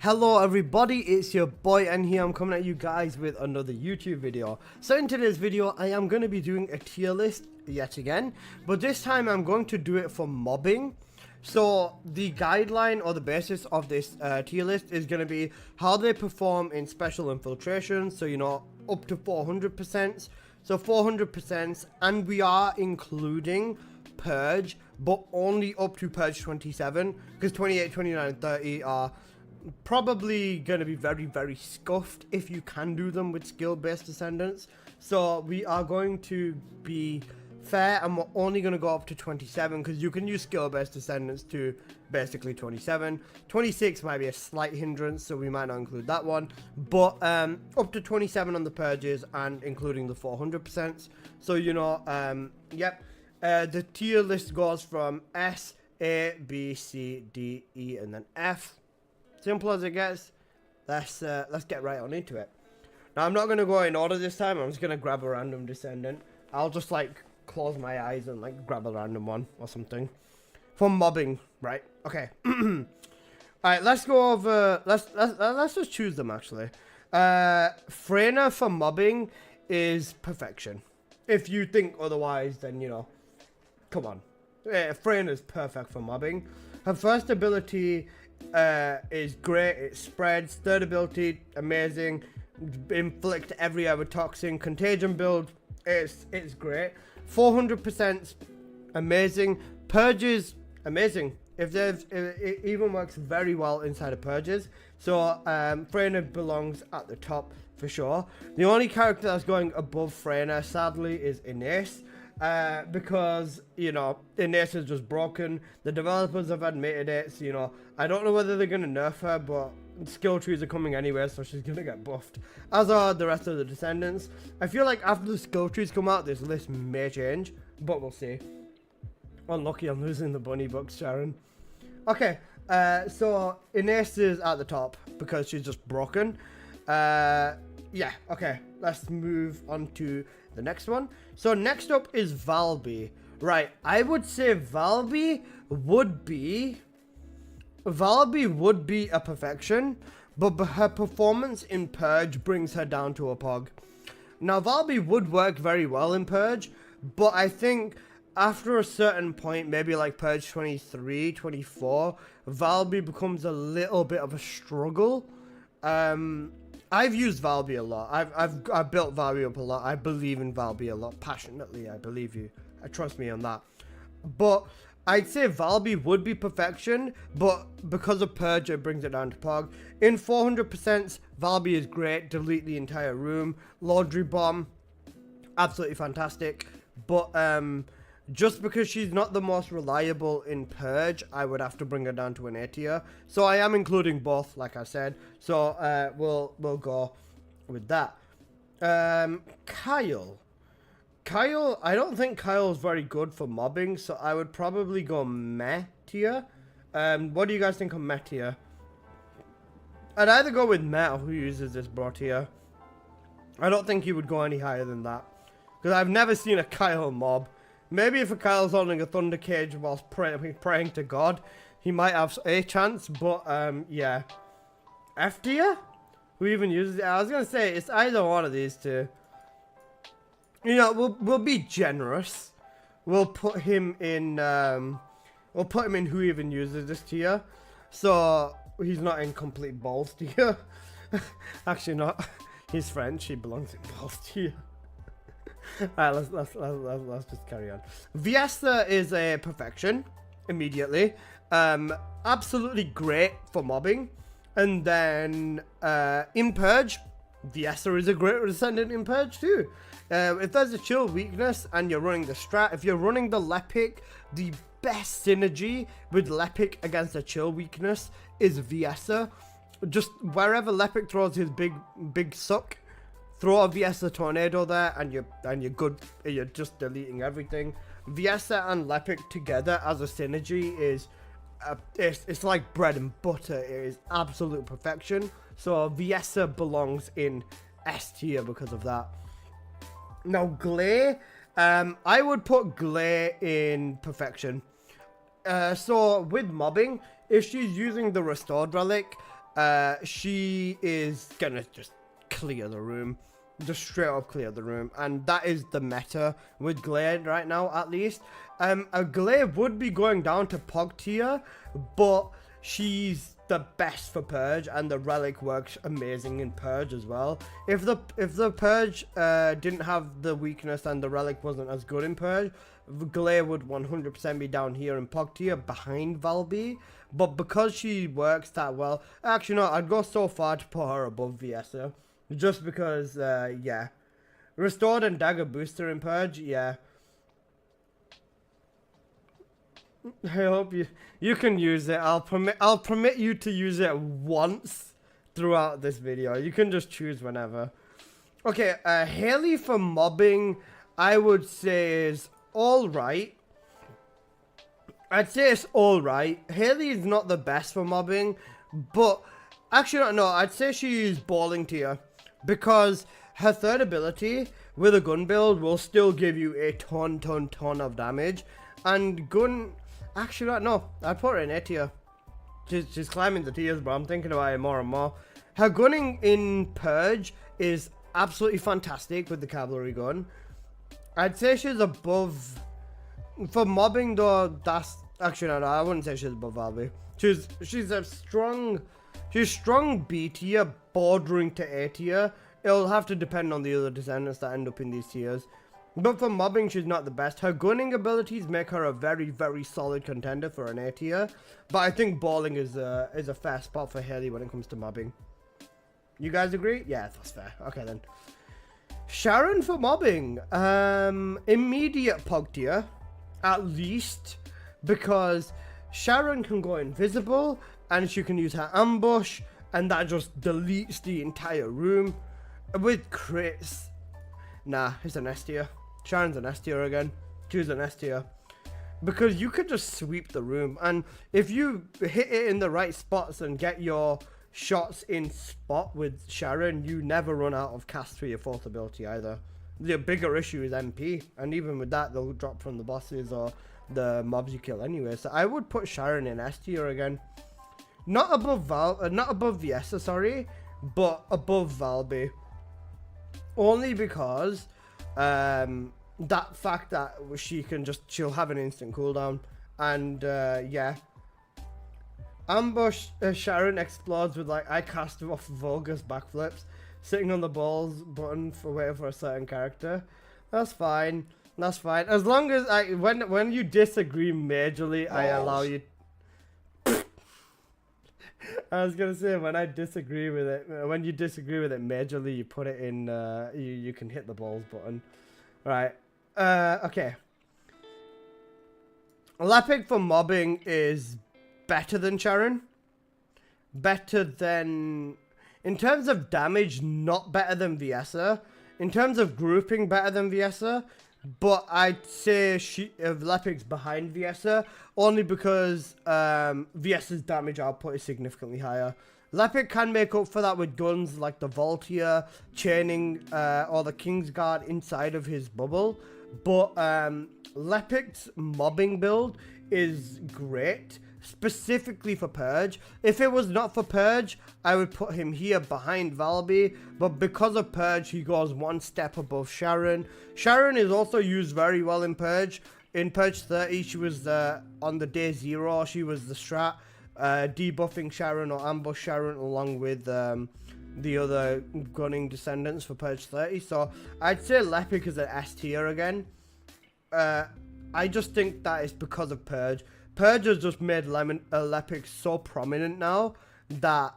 Hello everybody, it's your boy and here I'm coming at you guys with another YouTube video. So in today's video I am going to be doing a tier list yet again, but this time I'm going to do it for mobbing. So the guideline or the basis of this tier list is going to be how they perform in special infiltration, so you know, up to 400%. So 400%, and we are including Purge, but only up to Purge 27, because 28, 29, and 30 are probably going to be very scuffed if you can do them with skill-based Descendants. So we are going to be fair, and we're only going to go up to 27, because you can use skill-based Descendants to basically 27. 26 might be a slight hindrance, so we might not include that one, but up to 27 on the Purges and including the 400%. So you know, yep, the tier list goes from S, A, B, C, D, E, and then F. Simple as it gets. Let's get right on into it. Now I'm not gonna go in order this time. I'm just gonna grab a random Descendant. I'll just like close my eyes and like grab a random one or something for mobbing, right? Okay. All right, let's go over. Let's just choose them actually. Freyna for mobbing is perfection. If you think otherwise, then you know, come on. Freyna is perfect for mobbing. Her first ability is great. It spreads. Third ability, amazing. Inflict every other toxin. Contagion build, it's great. 400%, amazing. Purges, amazing. It even works very well inside of Purges. So Freyna belongs at the top for sure. The only character that's going above Freyna, sadly, is Ines. Because, you know, Ines is just broken. The developers have admitted it, so, you know, I don't know whether they're going to nerf her, but skill trees are coming anyway, so she's going to get buffed. As are the rest of the Descendants. I feel like after the skill trees come out, this list may change, but we'll see. Unlucky I'm losing the bunny bucks, Sharon. Okay, so Ines is at the top because she's just broken. Yeah, okay, let's move on to the next one. So next up is Valby. Right, I would say Valby would be a perfection, but her performance in Purge brings her down to a pog. Now Valby would work very well in Purge, but I think after a certain point, maybe like Purge 23, 24, Valby becomes a little bit of a struggle. I've used Valby a lot. I've built Valby up a lot. I believe in Valby a lot passionately. I believe you. Trust me on that. But I'd say Valby would be perfection, but because of Purge, it brings it down to Pog. In 400%, Valby is great. Delete the entire room. Laundry bomb, absolutely fantastic. But just because she's not the most reliable in Purge, I would have to bring her down to an A tier. So I am including both, like I said. So we'll go with that. Kyle, I don't think Kyle's very good for mobbing, so I would probably go meh tier. What do you guys think of meh tier? I'd either go with Meh or who uses this bro tier. I don't think he would go any higher than that, because I've never seen a Kyle mob. Maybe if a Kyle's holding a thunder cage whilst praying to God, he might have a chance, but yeah. F tier? Who even uses it? I was gonna say it's either one of these two. You know, we'll be generous. We'll put him in who even uses this tier. So he's not in complete balls tier. Actually not. He's French, he belongs in balls tier. Alright, let's just carry on. Viesta is a perfection immediately. Absolutely great for mobbing. And then in Purge, Viesta is a great Descendant in Purge too. If there's a chill weakness and you're running the strat, if you're running the Lepic, the best synergy with Lepic against a chill weakness is Viesta. Just wherever Lepic throws his big suck, throw a Viesta tornado there, and you're good. You're just deleting everything. Viesta and Lepic together as a synergy is it's like bread and butter. It is absolute perfection. So Viesta belongs in S tier because of that. Now Glay, I would put Glay in perfection. So with mobbing, if she's using the restored relic, she is gonna just clear the room. Just straight up clear the room. And that is the meta with Glade right now, at least. A Glade would be going down to Pog tier, but she's the best for Purge, and the Relic works amazing in Purge as well. If the Purge didn't have the weakness and the Relic wasn't as good in Purge, Glade would 100% be down here in Pog tier behind Valby. But because she works that well, actually no, I'd go so far to put her above Viesa. Just because, yeah. Restored and Dagger Booster in Purge, yeah. I hope you can use it. I'll permit you to use it once throughout this video. You can just choose whenever. Okay, Haley for mobbing, I would say is alright. I'd say it's alright. Haley is not the best for mobbing, but actually no, I'd say she's balling tier. Because her third ability with a gun build will still give you a ton of damage. And gun, actually no, I'd put her in A tier. She's climbing the tiers, but I'm thinking about it more and more. Her gunning in Purge is absolutely fantastic with the cavalry gun. I'd say she's above, for mobbing though, that's, actually no, I wouldn't say she's above Valby. She's a strong, she's strong B tier, bordering to A tier. It'll have to depend on the other descendants that end up in these tiers. But for mobbing, she's not the best. Her gunning abilities make her a very solid contender for an A tier. But I think balling is a fair spot for Haley when it comes to mobbing. You guys agree? Yeah, that's fair. Okay then. Sharon for mobbing. Immediate Pog tier, at least, because Sharon can go invisible and she can use her ambush, and that just deletes the entire room. With crits, nah, it's an S tier. Sharon's an S tier again. Choose an S tier. Because you could just sweep the room, and if you hit it in the right spots and get your shots in spot with Sharon, you never run out of cast for your fourth ability either. The bigger issue is MP, and even with that, they'll drop from the bosses or the mobs you kill anyway. So I would put Sharon in S tier again. Not above Viesa, sorry, but above Valby. Only because that fact that she'll have an instant cooldown, and yeah. Ambush Sharon explodes with like I cast off Vulgus backflips, sitting on the balls button for waiting for a certain character. That's fine. That's fine. As long as when you disagree majorly, I allow you. I was gonna say when you disagree with it majorly, you put it in. You can hit the balls button. Right. Okay. Lepic for mobbing is better than Sharon. Better than, in terms of damage, not better than Viesa. In terms of grouping, better than Viesa. But I'd say Lepic's behind Viesa, only because Viesa's damage output is significantly higher. Lepic can make up for that with guns like the Voltier, chaining, or the Kingsguard inside of his bubble. But Lepic's mobbing build is great, specifically for Purge. If it was not for Purge, I would put him here behind Valby, but because of Purge, he goes one step above Sharon. Sharon is also used very well in Purge. In Purge 30, she was on the day 0, she was the strat, debuffing Sharon or ambush Sharon along with the other gunning descendants for Purge 30. So I'd say Lepic is an S tier again. I just think that is because of Purge. Purge has just made Lepic so prominent now that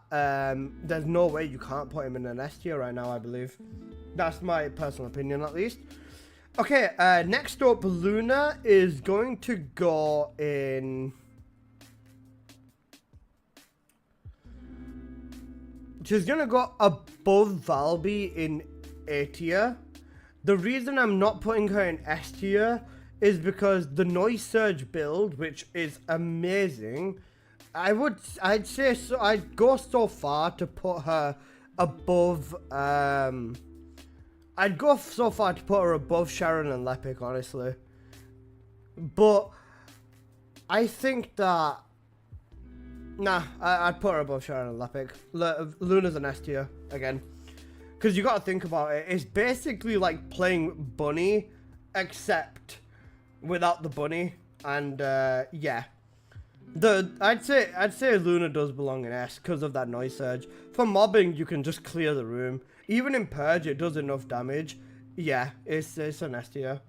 there's no way you can't put him in an S tier right now, I believe. That's my personal opinion, at least. Okay, next up, Luna is going to go in... She's going to go above Valby in A tier. The reason I'm not putting her in S tier is because the Noise Surge build, which is amazing, I'd say so. I'd go so far to put her above. I'd go so far to put her above Sharon and Lepic, honestly. But I think that Nah, I'd put her above Sharon and Lepic. Luna's an S tier again. Because you got to think about it. It's basically like playing Bunny, except without the bunny. And yeah, I'd say Luna does belong in S because of that noise surge. For mobbing, you can just clear the room. Even in Purge, it does enough damage. Yeah, it's an S tier.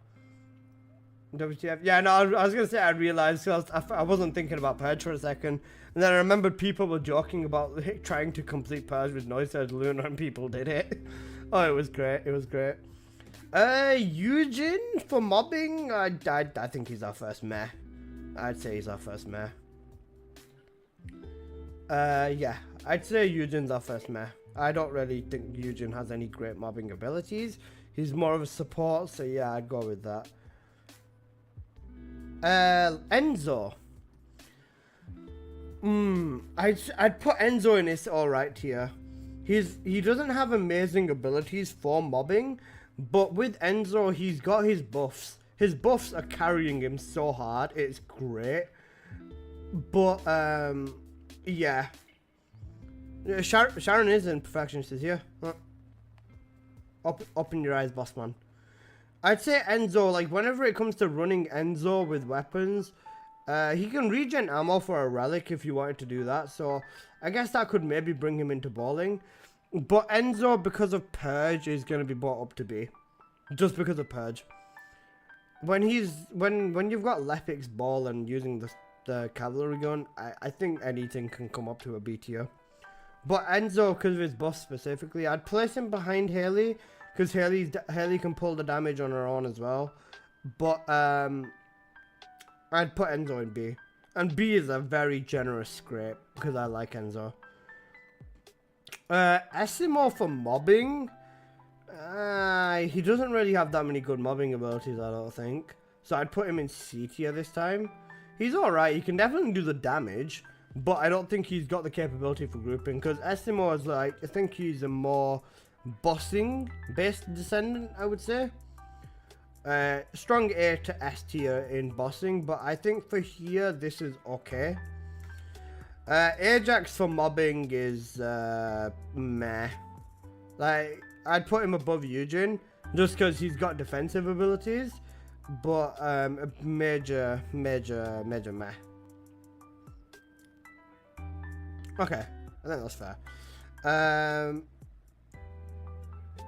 WTF? Yeah, no, I was gonna say I realized I wasn't thinking about Purge for a second, and then I remembered people were joking about trying to complete Purge with noise surge Luna, and people did it. Oh, it was great. It was great. Eugen for mobbing, I think he's our first meh. I'd say he's our first meh. Yeah, I'd say Eugen's our first meh. I don't really think Eugen has any great mobbing abilities. He's more of a support, so yeah, I'd go with that. Enzo. I'd put Enzo in this alright tier. He doesn't have amazing abilities for mobbing, but with Enzo, he's got his buffs. His buffs are carrying him so hard. It's great. But, yeah. Sharon is in Perfectionist is here. Up in your eyes, boss man. I'd say Enzo, like, whenever it comes to running Enzo with weapons, he can regen ammo for a relic if you wanted to do that. So, I guess that could maybe bring him into balling. But Enzo, because of Purge, is going to be brought up to B. Just because of Purge. When you've got Lepic's ball and using the cavalry gun, I think anything can come up to a B tier. But Enzo, because of his buff specifically, I'd place him behind Haley, because Haley can pull the damage on her own as well. But I'd put Enzo in B. And B is a very generous scrape, because I like Enzo. Esimo for mobbing. He doesn't really have that many good mobbing abilities, I don't think. So I'd put him in C tier this time. He's alright, he can definitely do the damage, but I don't think he's got the capability for grouping, because Esimo is like, I think he's a more bossing based descendant, I would say. Strong A to S tier in bossing, but I think for here, this is okay. Ajax for mobbing is meh. Like, I'd put him above Eugen, just because he's got defensive abilities, but a major meh. Okay, I think that's fair.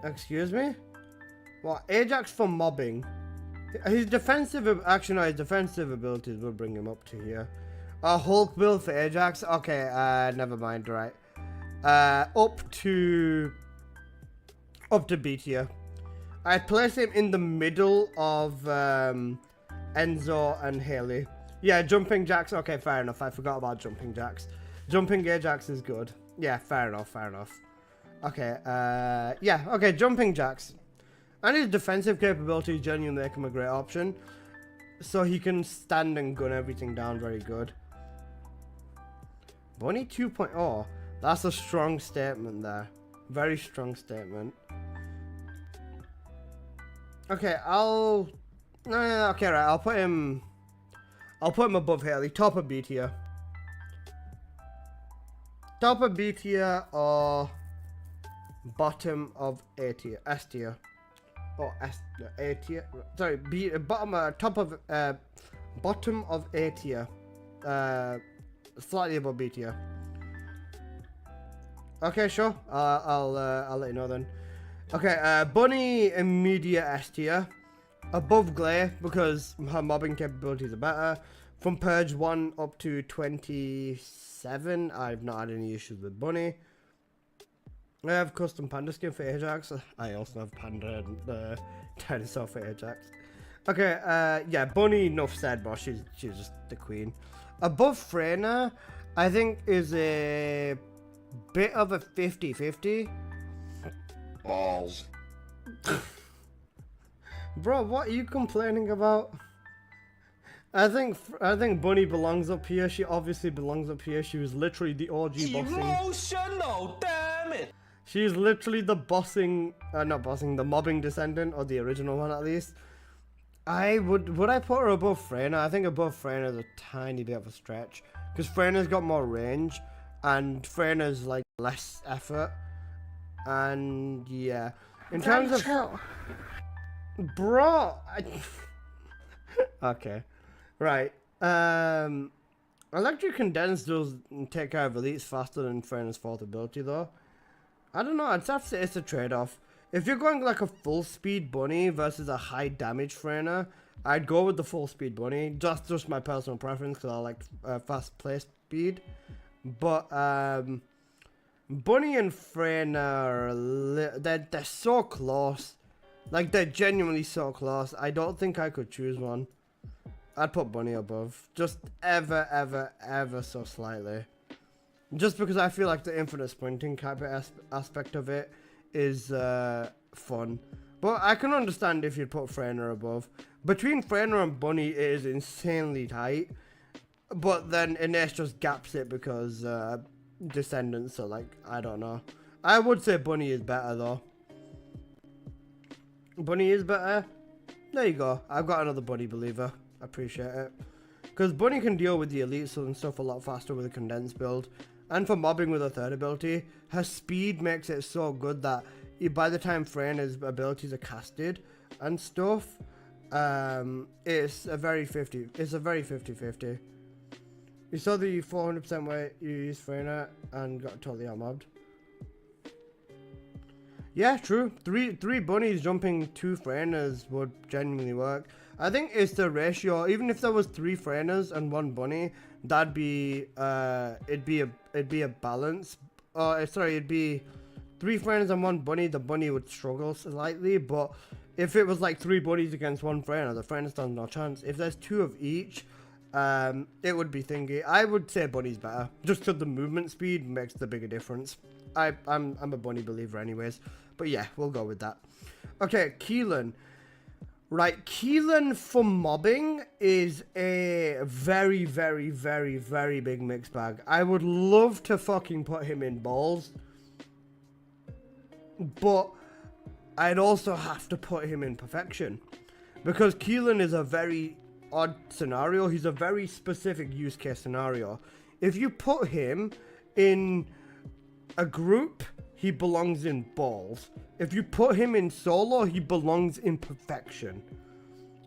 Excuse me? What? Ajax for mobbing? His defensive abilities will bring him up to here. Hulk build for Ajax? Okay, never mind, right. Up to B tier. I'd place him in the middle of Enzo and Haley. Yeah, jumping jacks. Okay, fair enough. I forgot about jumping jacks. Jumping Ajax is good. Yeah, fair enough. Okay, yeah, okay, jumping jacks. And his defensive capabilities genuinely make him a great option. So he can stand and gun everything down very good. Bunny 2.0. That's a strong statement there. Very strong statement. Okay, okay, right, I'll put him above Haley. Top of B tier. Top of B tier or bottom of A tier. S tier. Or A tier. Sorry, bottom of A tier. Slightly above B tier. Okay, sure. I'll let you know then. Okay, Bunny immediate S tier. Above Glare because her mobbing capabilities are better. From Purge 1 up to 27, I've not had any issues with Bunny. I have custom panda skin for Ajax. I also have panda and dinosaur for Ajax. Okay, yeah, Bunny, enough said, bro. She's just the queen. Above Freyna, I think is a bit of a 50-50. Balls. Bro, what are you complaining about? I think Bunny belongs up here. She obviously belongs up here. She was literally the OG bossing. Emotional, damn it. She's literally the bossing, not bossing, the mobbing descendant, or the original one at least. Would I put her above Freyna? I think above Freyna is a tiny bit of a stretch. Because Freyna's got more range. And Freyna's like less effort. And yeah. In terms of... chill. Bro! Okay. Right. Electric Condense does take care of elites faster than Freyna's fourth ability though. I don't know, I'd have to say it's a trade-off. If you're going like a full speed bunny versus a high damage Freyna, I'd go with the full speed bunny. Just my personal preference because I like fast play speed. But Bunny and Freyna, they're so close. Like they're genuinely so close. I don't think I could choose one. I'd put Bunny above. Just ever so slightly. Just because I feel like the infinite sprinting type of aspect of it is fun. But I can understand if you'd put Freyna above. Between Freyna and Bunny it is insanely tight. But then Ines just gaps it because Descendants are like, I don't know. I would say Bunny is better though. Bunny is better. There you go. I've got another Bunny believer. Appreciate it. Because Bunny can deal with the elites and stuff a lot faster with a condensed build. And for mobbing with a third ability, her speed makes it so good that by the time Freyna's abilities are casted and stuff, it's a very 50-50. You saw the 400% where you used Freyna and got totally outmobbed. Yeah, true. Three bunnies jumping 2 Freynas would genuinely work. I think it's the ratio. Even if there was 3 Freynas and 1 bunny, that'd be it'd be a balance. Sorry, it'd be 3 Freynas and 1 bunny. The bunny would struggle slightly, but if it was like 3 bunnies against 1 Freyna, the Freyna stands no chance. If there's 2 of each, it would be thingy. I would say bunny's better, just because the movement speed makes the bigger difference. I'm a bunny believer anyways. But yeah, we'll go with that. Okay, Keelan. Right, Keelan for mobbing is a very big mixed bag. I would love to fucking put him in balls. But I'd also have to put him in perfection. Because Keelan is a very odd scenario. He's a very specific use case scenario. If you put him in a group, he belongs in balls. If you put him in solo, he belongs in perfection.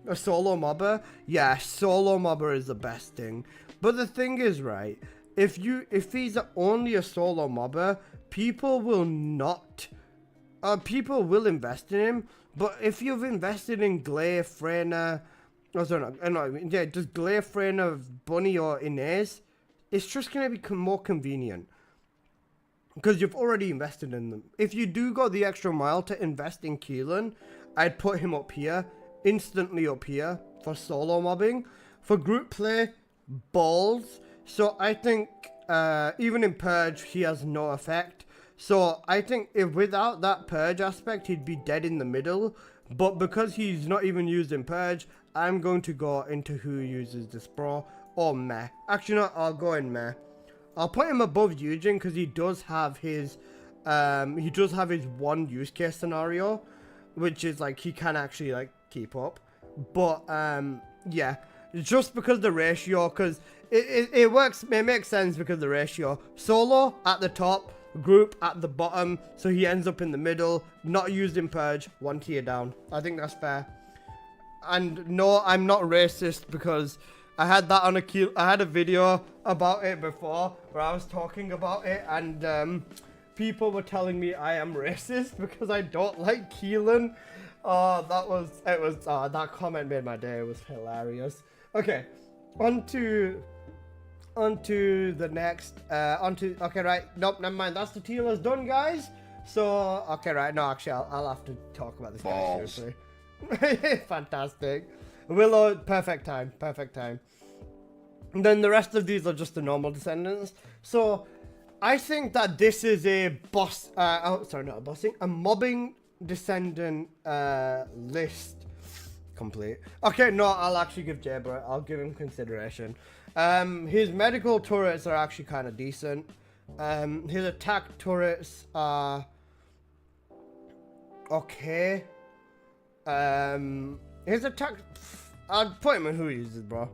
A solo mobber? Yeah, solo mobber is the best thing. But the thing is, right, if he's only a solo mobber, people will invest in him. But if you've invested in Glare, Freyna, just Glare, Freyna, Bunny or Inez, it's just going to be more convenient. Because you've already invested in them. If you do go the extra mile to invest in Keelan, I'd put him up here, instantly up here, for solo mobbing. For group play, balls. So I think, even in Purge, he has no effect. So I think if without that Purge aspect, he'd be dead in the middle. But because he's not even used in Purge, I'm going to go into who uses this bro, or Meh. Actually, no, I'll go in Meh. I'll put him above Eugen because he does have his one use case scenario, which is like he can actually like keep up. But yeah, just because the ratio, because it works, it makes sense because of the ratio. Solo at the top, group at the bottom, so he ends up in the middle, not used in Purge, 1 tier down. I think that's fair. And no, I'm not racist because I had that on I had a video about it before where I was talking about it, and people were telling me I am racist because I don't like Keelan. That comment made my day. It was hilarious. Okay, on to the next. Okay, right. Nope, never mind. That's the tier list done, guys. So okay, right. No, actually, I'll have to talk about this guy seriously. Fantastic. Willow, perfect time. And then the rest of these are just the normal Descendants. So I think that this is a a mobbing Descendant list complete. Okay, no, I'll actually give Jabra. I'll give him consideration. His medical turrets are actually kind of decent. His attack turrets are okay. His attack... I'd put him in who he uses, bro.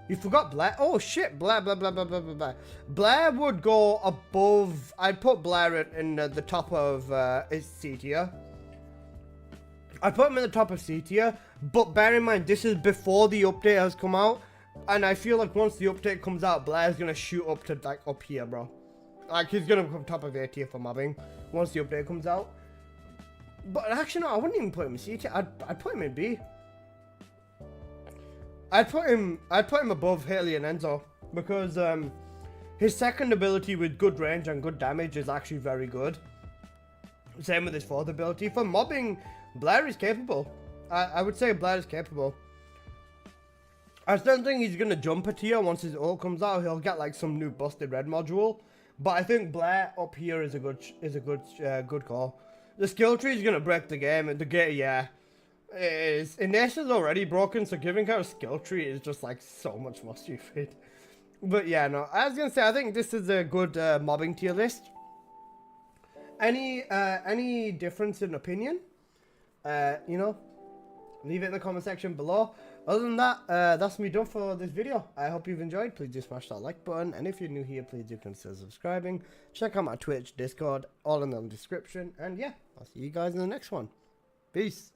You forgot Blair? Oh shit, Blair, blah, blah, blah, blah, blah, blah. Blair would go above... I'd put Blair in the top of his C tier. I'd put him in the top of C tier, but bear in mind, this is before the update has come out. And I feel like once the update comes out, Blair's gonna shoot up to, like, up here, bro. Like, he's gonna come top of A tier for mobbing once the update comes out. But actually, no, I wouldn't even put him in C tier. I'd put him in B. I'd put him above Haley and Enzo because his second ability with good range and good damage is actually very good. Same with his fourth ability. For mobbing, Blair is capable. I would say Blair is capable. I still think he's gonna jump a tier once his ult comes out. He'll get like some new busted red module. But I think Blair up here is a good call. The skill tree is gonna break the game. Yeah. Inace's already broken, so giving her a skill tree is just like so much more stupid. But yeah, no, I was gonna say I think this is a good mobbing tier list. Any difference in opinion? You know, leave it in the comment section below. Other than that, that's me done for this video. I hope you've enjoyed. Please do smash that like button, and if you're new here, please do consider subscribing. Check out my Twitch, Discord, all in the description, and yeah, I'll see you guys in the next one. Peace.